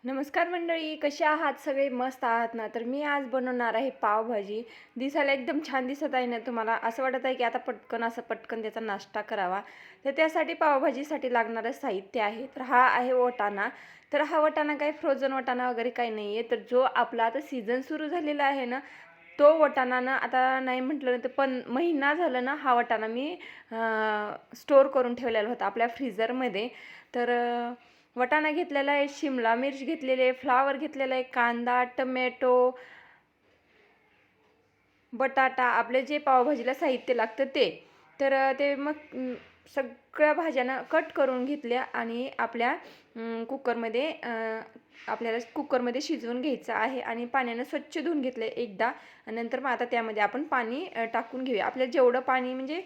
नमस्कार मंडळी, कशा आहात? सगळे मस्त आहात ना? तर मी आज बनवणार आहे पावभाजी. दिसायला एकदम छान दिसत आहे ना तुम्हाला? असं वाटत आहे की आता पटकन त्याचा नाश्ता करावा. तर त्यासाठी पावभाजीसाठी लागणारं साहित्य आहे. तर हा आहे वाटाणा. तर हा वाटाणा काही फ्रोझन वाटाणा वगैरे काही नाही आहे. तर जो आपला आता सीझन सुरू झालेला आहे ना, तो वाटाणा ना आता नाही म्हटलं ना तर पण महिना झालं ना, हा वाटाणा मी स्टोअर करून ठेवलेला होता आपल्या फ्रीझरमध्ये. तर वाटाणा घेतलेला आहे, शिमला मिर्च घेतलेली आहे, फ्लावर घेतलेला आहे, कांदा, टमॅटो, बटाटा, आपले जे पावभाजीला साहित्य लागतं ते. तर ते मग सगळ्या भाज्यांना कट करून घेतल्या आणि आपल्या कुकरमध्ये आपल्याला कुकरमध्ये शिजवून घ्यायचं आहे आणि पाण्यानं स्वच्छ धुवून घेतलं एकदा. आणि नंतर मग आता त्यामध्ये आपण पाणी टाकून घेऊया. आपल्याला जेवढं पाणी म्हणजे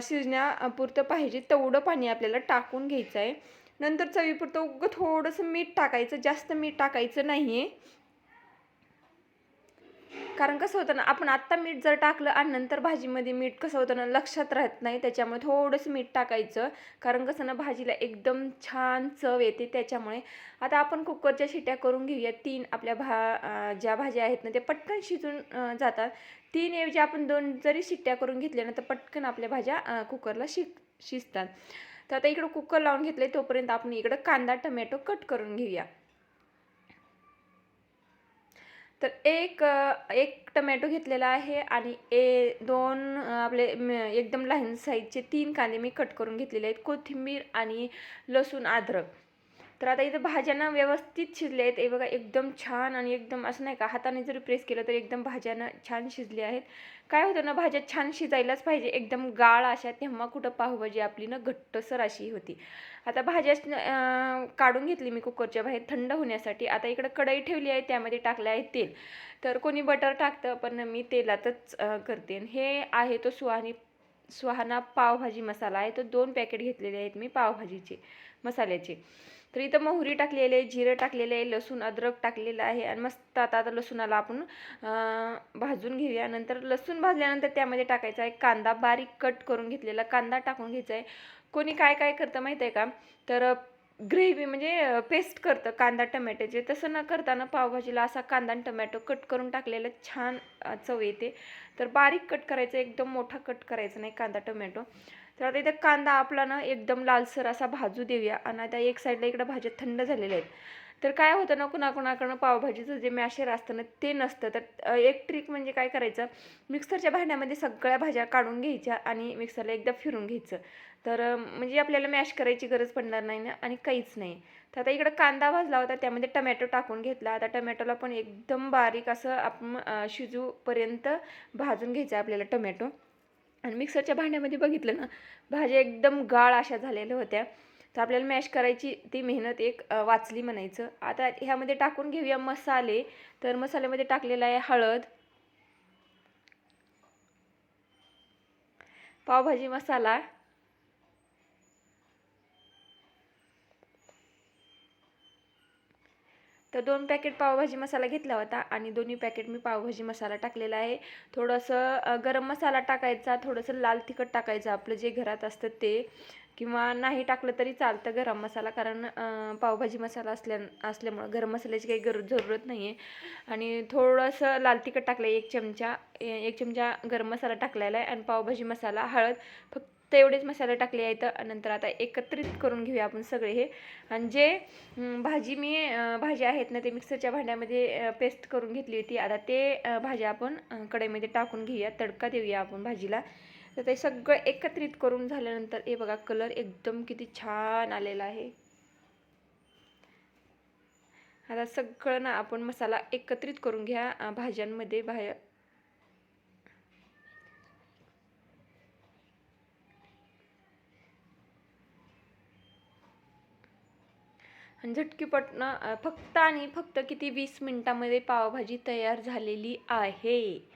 शिजण्यापुरतं पाहिजे तेवढं पाणी आपल्याला टाकून घ्यायचं आहे. नंतर चवीपुरतं उगं थोडंसं मीठ टाकायचं, जास्त मीठ टाकायचं नाही आहे. कारण कसं होतं ना, आपण आत्ता मीठ जर टाकलं आणि नंतर भाजीमध्ये मीठ कसं होतं ना, लक्षात राहत नाही. त्याच्यामुळे थोडंसं मीठ टाकायचं. कारण कसं ना, भाजीला एकदम छान चव येते त्याच्यामुळे. आता आपण कुकरच्या शिट्या करून घेऊया. 3 आपल्या ज्या भाज्या आहेत ना, त्या पटकन शिजून जातात. 3 ऐवजी आपण 2 जरी शिट्ट्या करून घेतल्या ना, तर पटकन आपल्या भाज्या कुकरला शिजतात. तर आता इकडं कुकर लावून घेतले, तोपर्यंत आपण इकडं कांदा, टोमॅटो कट करून घेऊया. तर एक टोमॅटो घेतलेला आहे आणि 2 आपले एकदम लहान साईजचे 3 कांदे मी कट करून घेतलेले आहेत. कोथिंबीर आणि लसूण, अद्रक. तर आता इथं भाज्या व्यवस्थित शिजल्या आहेत. हे बघा एकदम छान आणि एकदम असं नाही का हाताने जरी प्रेस केलं तर एकदम भाज्या छान शिजल्या आहेत. काय होतं ना, भाज्या छान शिजायलाच पाहिजे एकदम गाळ अशा, तेव्हा कुठं पावभाजी आपली ना घट्टसर अशी होती. आता भाज्या काढून घेतली मी कुकरच्या बाहेर थंड होण्यासाठी. आता इकडं कढई ठेवली आहे, त्यामध्ये टाकलं आहे तेल. तर कोणी बटर टाकतं, पण मी तेलातच करते. हे आहे तो सुहाना पावभाजी मसाला आहे. तो 2 पॅकेट घेतलेले आहेत मी पावभाजीचे मसाल्याचे. तर इथं मोहरी टाकलेली आहे, जिरं टाकलेलं आहे, लसूण अद्रक टाकलेलं आहे आणि मस्त आता लसूणाला आपण भाजून घेऊया. नंतर लसूण भाजल्यानंतर त्यामध्ये टाकायचा आहे कांदा, बारीक कट करून घेतलेला कांदा टाकून घ्यायचा आहे. कोणी काय काय करतं माहिती आहे का? तर ग्रेव्ही म्हणजे पेस्ट करतं कांदा टमॅटोचे. तसं न करताना पावभाजीला असा कांदा आणि टमॅटो कट करून टाकलेलं छान चव येते. तर बारीक कट करायचं, एकदम मोठा कट करायचा नाही कांदा टमॅटो. तर आता इथं कांदा आपला ना एकदम लालसर असा भाजू देऊया आणि आता एक साईडला इकडं भाज्या थंड झालेल्या आहेत. तर काय होतं ना, कुणाकुणाकडनं पावभाजीचं जे मॅशर असतं ना ते नसतं. तर एक ट्रिक म्हणजे काय करायचं, मिक्सरच्या भांड्यामध्ये सगळ्या भाज्या काढून घ्यायच्या आणि मिक्सरला एकदा फिरून घ्यायचं. तर म्हणजे आपल्याला मॅश करायची गरज पडणार नाही ना आणि काहीच नाही. तर आता इकडं कांदा भाजला होता, त्यामध्ये टमॅटो टाकून घेतला. आता टमॅटोला पण एकदम बारीक असं आपण शिजूपर्यंत भाजून घ्यायचं आपल्याला टमॅटो. आणि मिक्सरच्या भांड्यामध्ये बघितलं ना, भाज्या एकदम गाळ अशा झालेल्या होत्या. तर आपल्याला मॅश करायची ती मेहनत एक वाचली म्हणायचं. आता ह्यामध्ये टाकून घेऊया मसाले. तर मसाल्यामध्ये टाकलेला आहे हळद, पावभाजी मसाला, तर 2 पॅकेट पावभाजी मसाला घेतला होता आणि दोन्ही पॅकेट मी पावभाजी मसाला टाकलेला आहे. थोडंसं गरम मसाला टाकायचा, थोडंसं लाल तिखट टाकायचं आपलं जे घरात असतं ते, किंवा नाही टाकलं तरी चालतं गरम मसाला. कारण पावभाजी मसाला असल्यामुळं गरम मसाल्याची काही जरूरत नाही आहे. आणि थोडंसं लाल तिखट टाकलं आहे 1 चमचा गरम मसाला टाकलेला आहे आणि पावभाजी मसाला, हळद, फक्त एवढेच मसाले टाकले आहेत. नंतर आता एकत्रित करून घेऊया आपण सगळे हे. आणि जे भाजी आहेत ना, ते मिक्सरच्या भांड्यामध्ये पेस्ट करून घेतली होती. आता ते भाज्या आपण कढईमध्ये टाकून घेऊया, तडका देऊया आपण भाजीला. तर ते सगळं एकत्रित करून झाल्यानंतर हे बघा कलर एकदम किती छान आलेला आहे. आता सगळं ना आपण मसाला एकत्रित करून घ्या भाज्यांमध्ये आणि झटकीपट ना फक्त आणि फक्त किती 20 मिनिटामध्ये पावभाजी तयार झालेली आहे.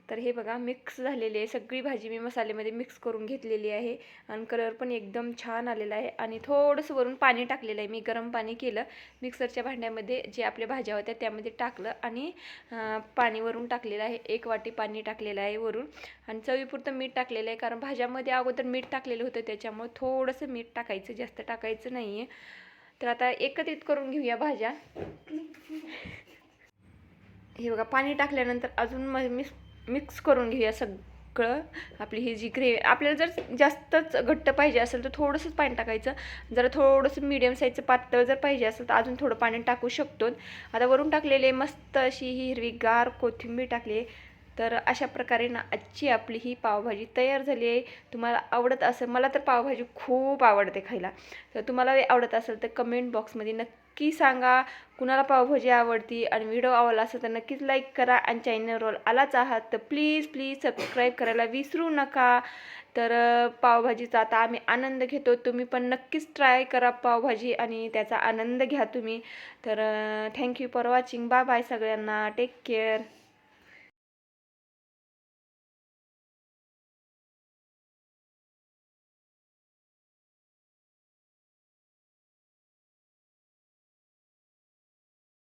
तर हे बघा मिक्स झालेली आहे सगळी भाजी, मी मसाल्यामध्ये मिक्स करून घेतलेली आहे आणि कलर पण एकदम छान आलेला आहे. आणि थोडंसं वरून पाणी टाकलेलं आहे, मी गरम पाणी केलं मिक्सरच्या भांड्यामध्ये, जे आपल्या भाज्या होत्या त्यामध्ये टाकलं आणि पाणी वरून टाकलेलं आहे. 1 वाटी पाणी टाकलेलं आहे वरून आणि चवीपुरतं मीठ टाकलेलं आहे. कारण भाज्यामध्ये अगोदर मीठ टाकलेलं होतं त्याच्यामुळे थोडंसं मीठ टाकायचं, जास्त टाकायचं नाही आहे. तर आता एकत्रित करून घेऊया भाज्या. हे बघा, पाणी टाकल्यानंतर अजून मिक्स करून घेऊया सगळं. आपली ही जी ग्रेव्ही, आपल्याला जर जास्तच घट्ट पाहिजे असेल तर थोडंसंच पाणी टाकायचं. जर थोडंसं मीडियम साईजचं पातळ जर पाहिजे असेल तर अजून थोडं पाणी टाकू शकतो. आता वरून टाकलेले मस्त अशी ही हिरवीगार कोथिंबीर टाकली. तर अशा प्रकारे ना आजची आपली ही पावभाजी तयार झाली आहे. तुम्हाला आवडत असेल, मला तर पावभाजी खूप आवडते खायला. तर तुम्हाला आवडत असेल तर कमेंट बॉक्समध्ये नक्की सांगा कुणाला पावभाजी आवडती. आणि व्हिडिओ आवडला असेल तर नक्कीच लाईक करा. आणि चॅनलवर आलाच आहात तर प्लीज सबस्क्राईब करायला विसरू नका. तर पावभाजीचा आता आम्ही आनंद घेतो. तुम्ही पण नक्कीच ट्राय करा पावभाजी आणि त्याचा आनंद घ्या तुम्ही. तर thank you for watching. Bye bye सगळ्यांना. Take care.